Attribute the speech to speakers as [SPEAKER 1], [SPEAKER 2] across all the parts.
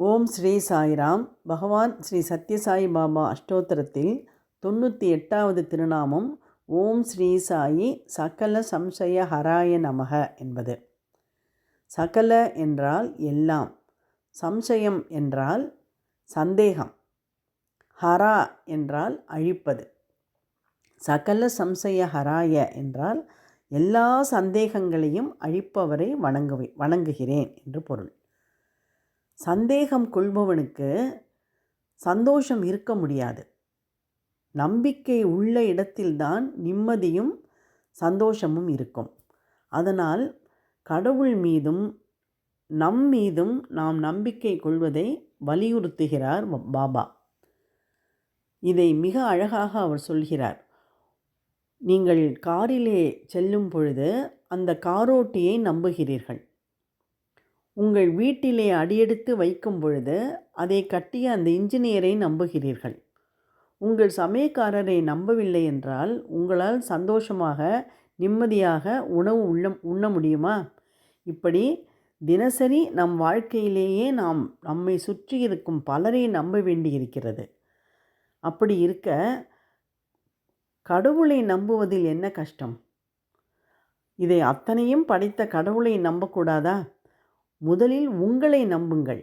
[SPEAKER 1] ஓம் ஸ்ரீ சாய்ராம். பகவான் ஸ்ரீ சத்யசாயி பாபா அஷ்டோத்திரத்தில் 98வது திருநாமம் ஓம் ஸ்ரீ சாயி சகல சம்சய ஹராய நமக என்பது. சகல என்றால் எல்லாம், சம்சயம் என்றால் சந்தேகம், ஹரா என்றால் அழிப்பது. சகல சம்சய ஹராய என்றால் எல்லா சந்தேகங்களையும் அழிப்பவரை வணங்குகிறேன் என்று பொருள். சந்தேகம் கொள்பவனுக்கு சந்தோஷம் இருக்க முடியாது. நம்பிக்கை உள்ள இடத்தில்தான் நிம்மதியும் சந்தோஷமும் இருக்கும். அதனால் கடவுள் மீதும் நம் மீதும் நாம் நம்பிக்கை கொள்வதை வலியுறுத்துகிறார் பாபா. இதை மிக அழகாக அவர் சொல்கிறார். நீங்கள் காரிலே செல்லும் பொழுது அந்த காரோட்டியை நம்புகிறீர்கள். உங்கள் வீட்டிலே அடியெடுத்து வைக்கும் பொழுது அதை கட்டிய அந்த இன்ஜினியரை நம்புகிறீர்கள். உங்கள் சமயக்காரரை நம்பவில்லை என்றால் உங்களால் சந்தோஷமாக நிம்மதியாக உணவு உண்ண முடியுமா? இப்படி தினசரி நம் வாழ்க்கையிலேயே நம்மை சுற்றி இருக்கும் பலரை நம்ப வேண்டியிருக்கிறது. அப்படி இருக்க கடவுளை நம்புவதில் என்ன கஷ்டம்? இதை அத்தனையும் படைத்த கடவுளை நம்பக்கூடாதா? முதலில் உங்களை நம்புங்கள்,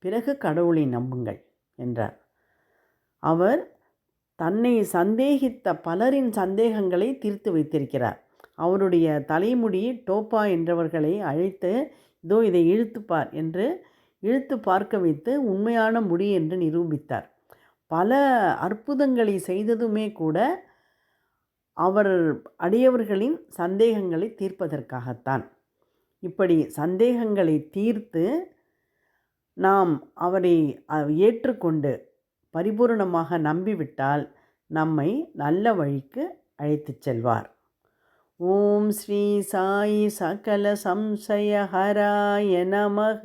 [SPEAKER 1] பிறகு கடவுளை நம்புங்கள் என்றார். அவர் தன்னை சந்தேகித்த பலரின் சந்தேகங்களை தீர்த்து வைத்திருக்கிறார். அவருடைய தலைமுடி டோப்பா என்றவர்களை அழைத்து, இதோ இதை இழுத்துப்பார் என்று இழுத்து பார்க்க வைத்து உண்மையான முடி என்று நிரூபித்தார். பல அற்புதங்களை செய்ததுமே கூட அவர் அடியவர்களின் சந்தேகங்களை தீர்ப்பதற்காகத்தான். இப்படி சந்தேகங்களை தீர்த்து நாம் அவரை ஏற்றுக்கொண்டு பரிபூர்ணமாக நம்பிவிட்டால் நம்மை நல்ல வழிக்கு அழைத்துச் செல்வார். ஓம் ஸ்ரீ சாயி சகல சம்சய ஹராய நமக.